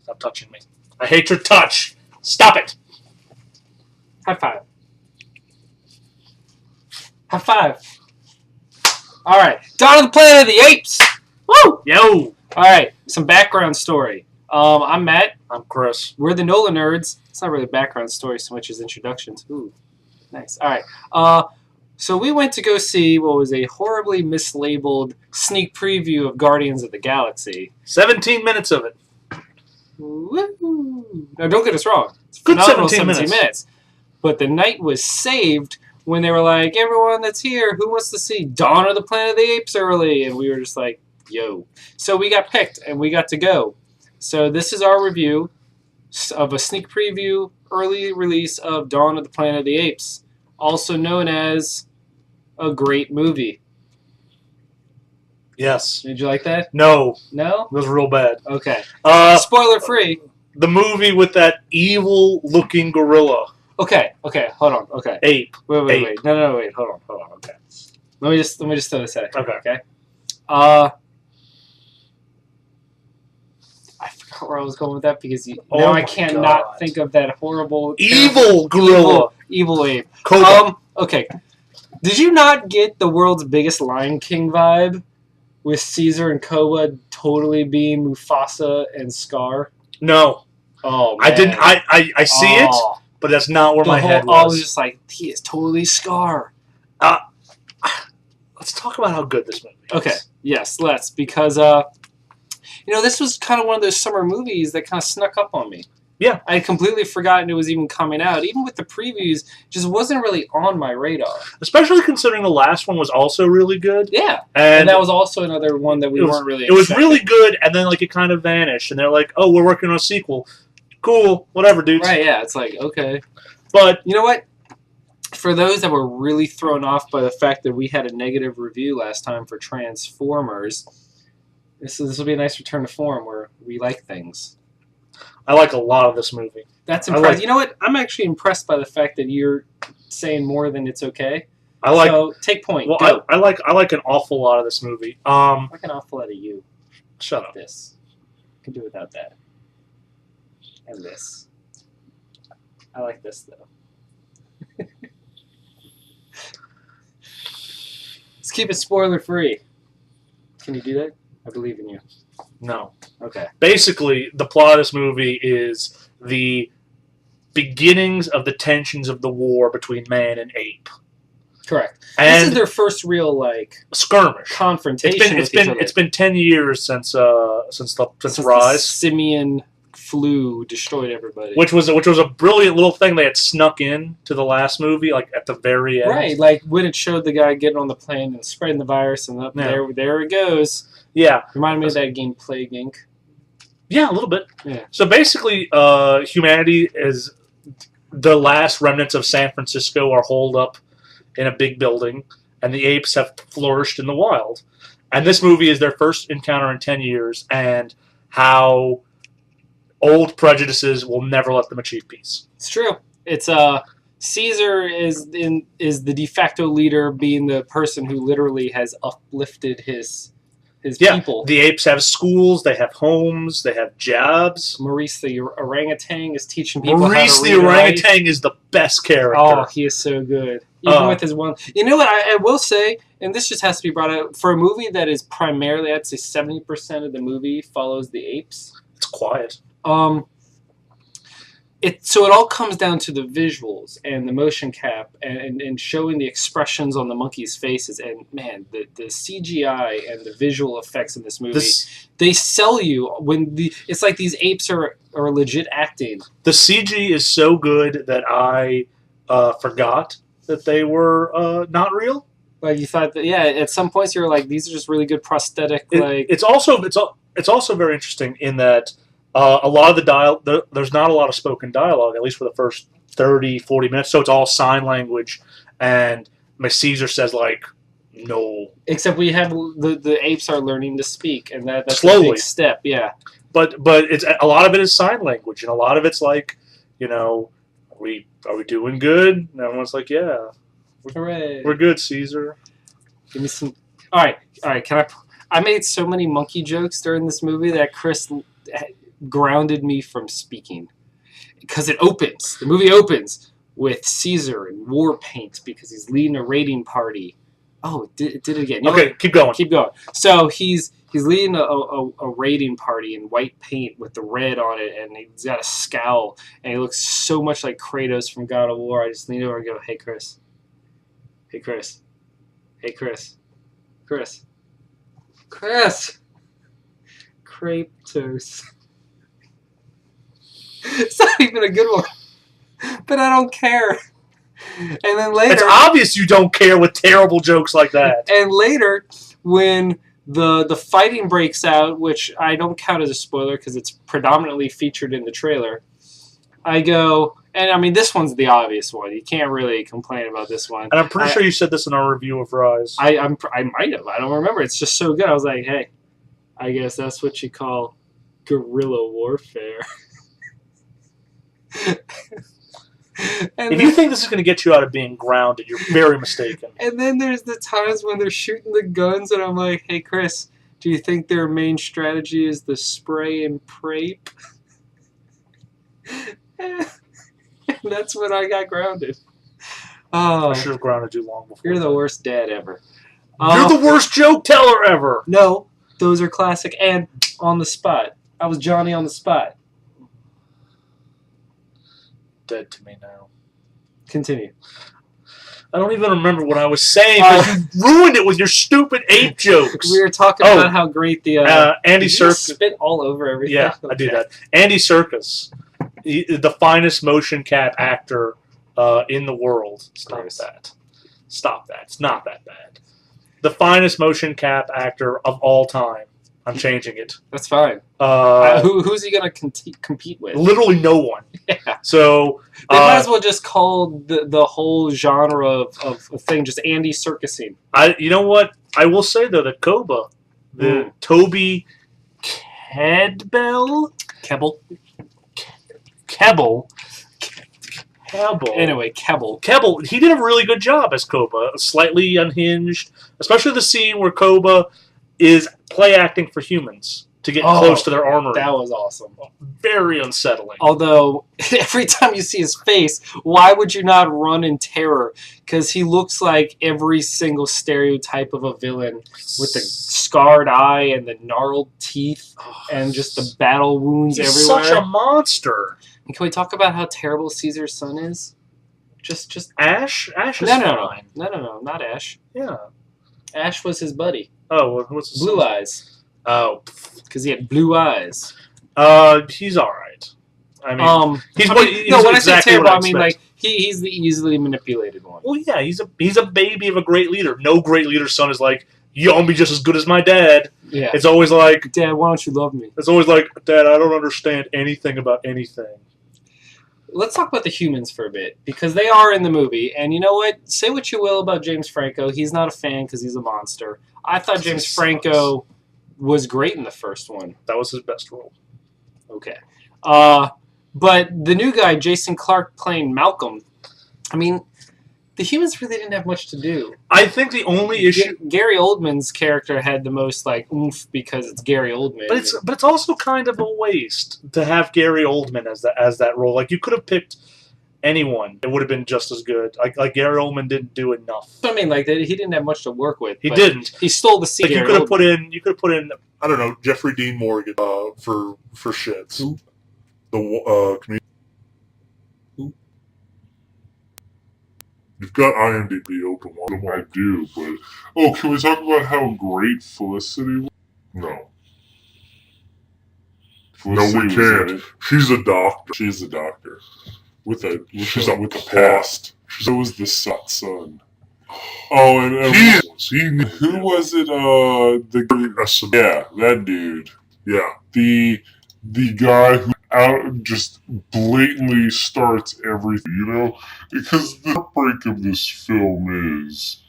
Stop touching me. I hate your touch. Stop it. High five. High five. All right. Dawn of the Planet of the Apes. Woo! Yo. All right. Some background story. I'm Matt. I'm Chris. We're the NOLAnerds. It's not really background story so much as introductions. Ooh, nice. All right. So we went to go see what was a horribly mislabeled sneak preview of Guardians of the Galaxy. 17 minutes of it. Woo! Now, don't get us wrong. It's Good phenomenal 17 minutes. But the night was saved when they were like, everyone that's here, who wants to see Dawn of the Planet of the Apes early? And we were just like, yo. So we got picked, and we got to go. So this is our review of a sneak preview, early release of Dawn of the Planet of the Apes, also known as a great movie. Yes. Did you like that? No. No? It was real bad. Okay. Spoiler free. The movie with that evil-looking gorilla. Okay. Hold on. Okay. Ape. Wait. No. Wait. Hold on. Okay. Let me just throw this at you. Okay. I forgot where I was going with that because now I can't not think of that horrible evil gorilla. Evil ape. Koba. Okay. Did you not get the world's biggest Lion King vibe with Caesar and Koba totally being Mufasa and Scar? No. Oh, man. I didn't. I see it, but that's not where my head was. I was just like, he is totally Scar. Let's talk about how good this movie is. Okay. Yes, let's. Because, this was kind of one of those summer movies that kind of snuck up on me. Yeah. I had completely forgotten it was even coming out. Even with the previews, just wasn't really on my radar. Especially considering the last one was also really good. Yeah. And that was also another one that we weren't really expecting. It was really good, and then it kind of vanished. And they're like, oh, we're working on a sequel. Cool. Whatever, dudes. Right, yeah. It's like, okay. But you know what? For those that were really thrown off by the fact that we had a negative review last time for Transformers, this will be a nice return to form where we like things. I like a lot of this movie. That's impressive. You know what? I'm actually impressed by the fact that you're saying more than it's okay. So take point. Well, Go. I like an awful lot of this movie. I like an awful lot of you. Shut up. This. I can do without that. And this. I like this though. Let's keep it spoiler free. Can you do that? I believe in you. No. Okay. Basically, the plot of this movie is the beginnings of the tensions of the war between man and ape. Correct. And this is their first real skirmish confrontation. It's been 10 years since Rise. The simian flu destroyed everybody. Which was a brilliant little thing they had snuck in to the last movie, at the very end. Right, like when it showed the guy getting on the plane and spreading the virus, and there it goes. Yeah. Reminded me of that game Plague Inc. Yeah, a little bit. Yeah. So basically, humanity is the last remnants of San Francisco are holed up in a big building, and the apes have flourished in the wild. And this movie is their first encounter in 10 years, and how old prejudices will never let them achieve peace. It's true. It's Caesar is the de facto leader, being the person who literally has uplifted his people. The apes have schools, they have homes, they have jobs. Maurice the orangutan is teaching people Maurice how to read the orangutan is the best character. Oh, he is so good. Even with his one... You know what I will say, and this just has to be brought out, for a movie that is primarily, I'd say 70% of the movie follows the apes. It's quiet. So it all comes down to the visuals and the motion cap and showing the expressions on the monkeys' faces. And man, the CGI and the visual effects in this movie, they sell you when it's like these apes are legit acting. The CG is so good that I forgot that they were not real. Like you thought that, yeah. At some points, you're like, these are just really good prosthetic. It's also very interesting in that. A lot of the there's not a lot of spoken dialogue, at least for the first 30, 40 minutes, so it's all sign language, and Caesar says, no. Except we have the apes are learning to speak, and that's slowly. A big step, yeah. But it's a lot of it is sign language, and a lot of it's are we doing good? And everyone's like, yeah. Hooray. We're good, Caesar. Give me some... All right, can I made so many monkey jokes during this movie that Chris grounded me from speaking. Because the movie opens with Caesar in war paint because he's leading a raiding party. Oh, it did it again. Okay, keep going. Keep going. So he's leading a raiding party in white paint with the red on it, and he's got a scowl, and he looks so much like Kratos from God of War. I just lean over and go, "Hey, Chris. Hey, Chris. Hey, Chris. Chris. Chris. Kratos." It's not even a good one, but I don't care. And then later, it's obvious you don't care with terrible jokes like that. And later, when the fighting breaks out, which I don't count as a spoiler because it's predominantly featured in the trailer, I go, and I mean this one's the obvious one. You can't really complain about this one. And I'm pretty sure you said this in our review of Rise. I might have. I don't remember. It's just so good. I was like, hey, I guess that's what you call guerrilla warfare. If you think this is going to get you out of being grounded, you're very mistaken. And then there's the times when they're shooting the guns, and I'm like, hey, Chris, do you think their main strategy is the spray and pray? And that's when I got grounded. Oh, I should have grounded you long before. You're the worst dad ever. You're the worst joke teller ever. No, those are classic and on the spot. I was Johnny on the spot. Dead to me now. Continue. I don't even remember what I was saying because you ruined it with your stupid ape jokes. We were talking about how great the Andy Serkis spit all over everything. Yeah, okay. I do that. Andy Serkis, the finest motion cap actor in the world. Stop that. Stop that. It's not that bad. The finest motion cap actor of all time. I'm changing it. That's fine. Who's he going to compete with? Literally no one. Yeah. So they might as well just call the whole genre of thing just Andy Serkising. You know what? I will say though that Koba, Toby Kebbell. Anyway, Kebbell. He did a really good job as Koba. Slightly unhinged, especially the scene where Koba is play acting for humans to get close to their armory. That was awesome. Very unsettling. Although, every time you see his face, why would you not run in terror? Because he looks like every single stereotype of a villain with the scarred eye and the gnarled teeth and just the battle wounds everywhere. Such a monster. And can we talk about how terrible Caesar's son is? Just Ash? Ash is fine. No, not Ash. Yeah. Ash was his buddy. Oh, well, what's his Blue Eyes. Oh. Because he had blue eyes. He's all right. I mean, he's when I say terrible, I mean like he's the easily manipulated one. Well, yeah, he's a baby of a great leader. No great leader's son is like, you'll be just as good as my dad. Yeah. It's always like, Dad, why don't you love me? It's always like, Dad, I don't understand anything about anything. Let's talk about the humans for a bit, because they are in the movie. And you know what? Say what you will about James Franco. He's not a fan because he's a monster. I thought James Franco was great in the first one. That was his best role. Okay. But the new guy, Jason Clarke, playing Malcolm, I mean, the humans really didn't have much to do. I think the only issue... Gary Oldman's character had the most, like, oomph because it's Gary Oldman. But it's also kind of a waste to have Gary Oldman as that role. Like, you could have picked anyone. It would have been just as good. Like Gary Oldman didn't do enough. I mean, like, he didn't have much to work with. He didn't. He stole the scene. Like, you could have put in... I don't know, Jeffrey Dean Morgan for shits. Who? The comedian. You've got IMDb open. I do, but can we talk about how great Felicity was? No. Felicity no, we can't. Right. She's a doctor. She's a doctor with a past. So was the son. Oh, and who was it? Yeah, that dude. Yeah, the guy who just blatantly starts everything, you know? Because the heartbreak of this film is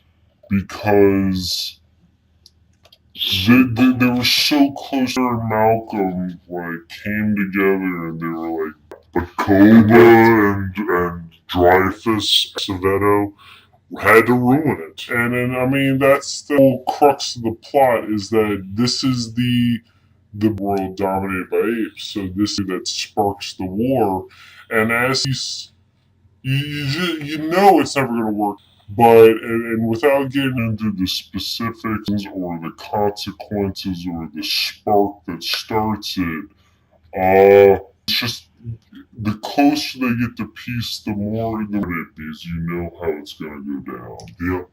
because they were so close. Her and Malcolm came together and they were like, but Koba and Dreyfus, Acevedo had to ruin it. And then, I mean, that's the whole crux of the plot, is that this is the the world dominated by apes. So this is that sparks the war, and as you know it's never going to work. But and without getting into the specifics or the consequences or the spark that starts it, it's just the closer they get to peace, the more it is. You know how it's going to go down. Yeah.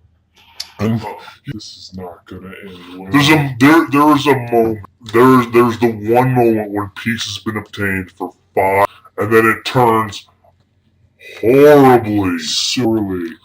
And this is not gonna end well. There's a moment. There's the one moment when peace has been obtained for 5, and then it turns horribly, sorely.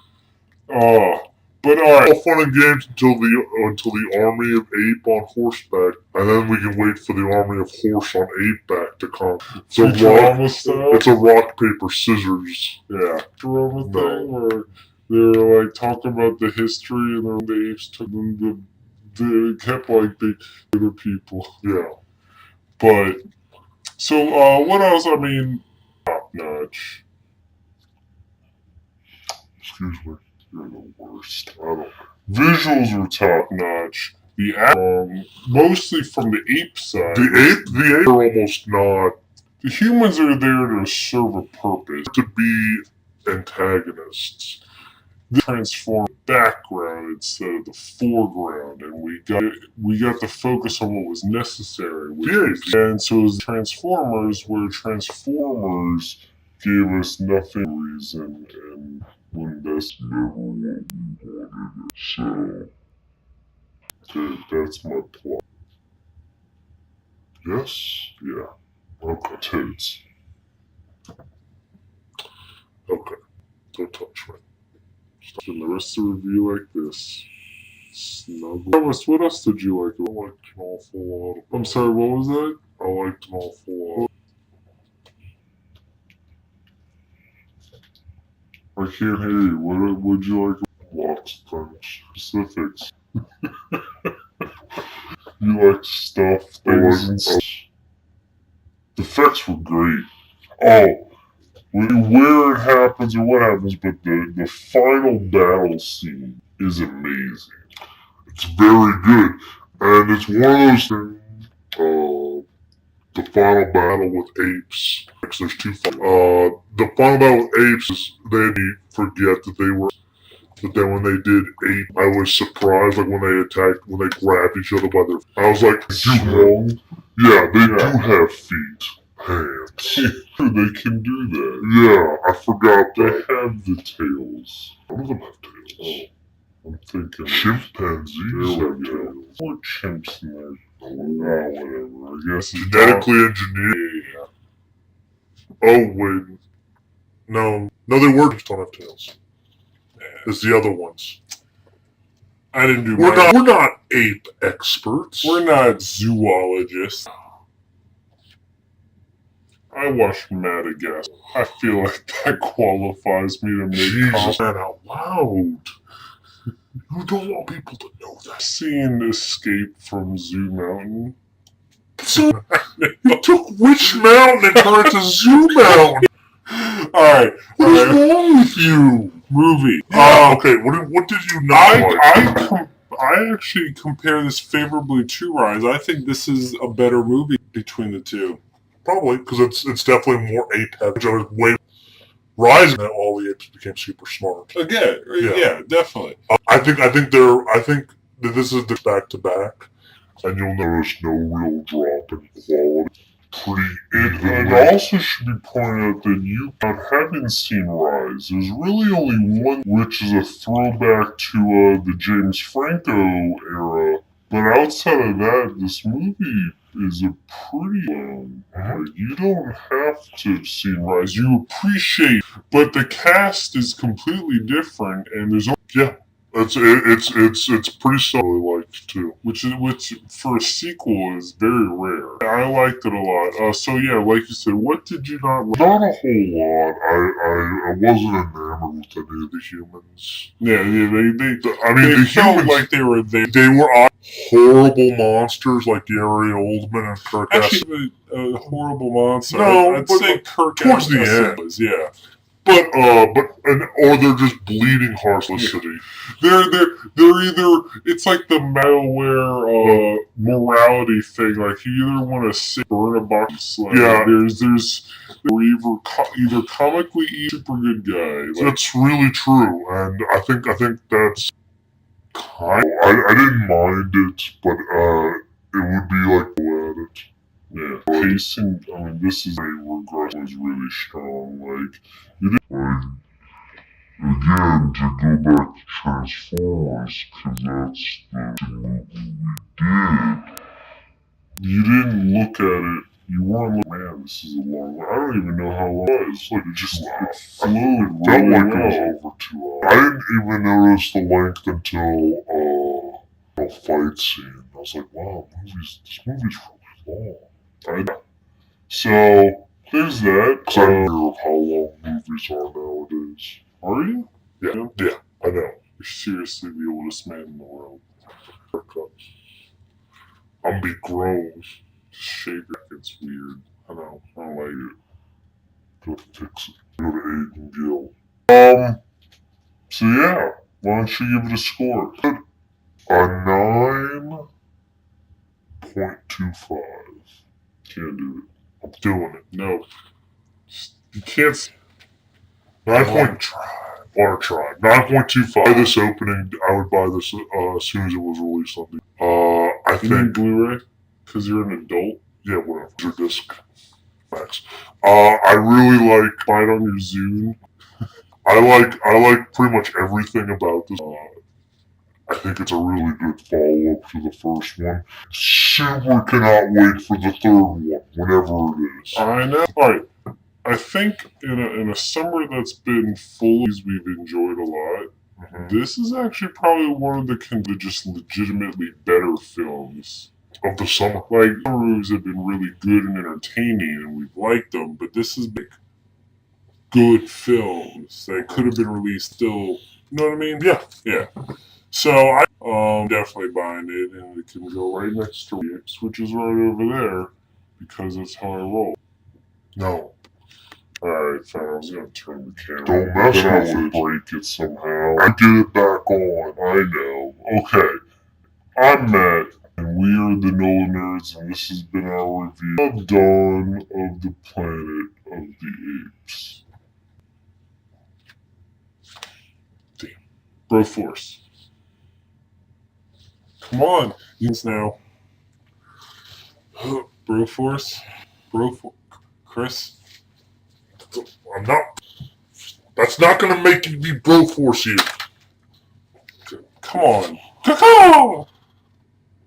But alright, all fun and games until the army of ape on horseback, and then we can wait for the army of horse on ape back to come. It's a rock, paper, scissors. Yeah. Drama thing where they were like talking about the history, and then the apes took them they kept like the other people. Yeah. But so what else? I mean, top notch. Excuse me. You're the worst. Visuals were top notch. The mostly from the ape side. The ape are almost not. The humans are there to serve a purpose, to be antagonists. They transform the background instead of the foreground, and we got to focus on what was necessary with the apes. And so it was Transformers, where Transformers gave us nothing reason, and when that's never what we wanted. So, okay, that's my plot. Yes? Yeah. Okay. Tits. Okay. Don't touch me. And the rest of the review like this. Snuggle. What else did you like? I liked an awful lot. I'm sorry, what was that? I liked an awful lot. I can't hear you. What would you like? Lots of things. Specifics. You like stuff that wasn't. The effects were great. Oh, where it happens or what happens, but the final battle scene is amazing. It's very good, and it's one of those things. The final battle with apes. There's two. The final battle with apes is they forget that they were. But then when they did ape, I was surprised. Like when they attacked, when they grabbed each other by their. I was like, strong. Yeah, they do have feet, hands. They can do that. Yeah, I forgot they have the tails. None of them have tails. I'm thinking chimpanzees have tails. Or chimps in there. Whatever. I guess genetically engineered. Yeah. Oh wait, no, they were just don't have tails. It's the other ones. I didn't do. We're not ape experts. We're not zoologists. I watched Madagascar. I feel like that qualifies me to make comments out loud. You don't want people to know that. Seeing Escape from Zoo Mountain. So, you took Witch Mountain and turned it to Zoo Mountain. Alright. What is wrong with you? Movie. Okay, what did you not like? I actually compare this favorably to Rise. I think this is a better movie between the two. Probably, because it's definitely more ape-heavy. Rise and all the apes became super smart. Again, yeah, definitely. I think that this is the back-to-back, and you'll notice no real drop in quality. It also should be pointed out that you haven't seen Rise. There's really only one, which is a throwback to the James Franco era. But outside of that, this movie is a pretty you don't have to have seen Rise. You appreciate, but the cast is completely different, and there's it's pretty solid liked too, which for a sequel is very rare. I liked it a lot. So yeah, like you said, what did you not like? Not a whole lot. I wasn't enamored with any of the humans. Yeah, they felt humans, like they were there. They were horrible monsters like Gary Oldman and Kirk. Actually, a horrible monster. No, I'd say Kirk towards the end. Yeah. or they're just bleeding heartlessly. They're either, it's like the Bioware morality thing. Like you either want to burn a box. Like, there's either comically evil, super good guy. Like, that's really true, and I think that's kind. I didn't mind it, but it would be like at it. Yeah, pacing. I mean, this is a regret was really strong. Like you didn't. Again, to go back to Transformers, because that's the movie we did. You didn't look at it. You weren't like, man, this is a long way. I don't even know how long it was. Like, it just flowed really well. It felt like it was over 2 hours. I didn't even notice the length until a fight scene. I was like, wow, this movie's really long. So, there's that. Because I'm aware of how long movies are nowadays. Are you? Yeah, I know. You're seriously the oldest man in the world. I'm be grown. Shave it's weird. I know. I don't like it. Go fix it. Go to Aiden Gill. So yeah. Why don't you give it a score? A 9.25. Can't do it. I'm doing it. No. You can't. 9. Want to try. 9.25. This opening, I would buy this as soon as it was released on I think Blu-ray, because you're an adult. Yeah, whatever. Your disc. Facts. I really like Fight on Your Zune. I like pretty much everything about this. I think it's a really good follow-up to the first one. Super cannot wait for the third one, whenever it is. I know. Alright. I think in a summer that's been full of we've enjoyed a lot, this is actually probably one of the just legitimately better films of the summer. Like, summer movies have been really good and entertaining, and we've liked them, but this is like good films that could have been released still. You know what I mean? Yeah. So I'm definitely buying it, and it can go right next to Apes, which is right over there, because that's how I roll. No. Alright, fine, I was gonna turn the camera. Don't mess with it. Break it somehow. I get it back on. I know. Okay. I'm Matt, and we are the NOLAnerds, and this has been our review of Dawn of the Planet of the Apes. Damn. Broforce. Come on. Yes, now. Broforce. Chris. I'm not. That's not gonna make you be Broforce here. Come on. Cacao!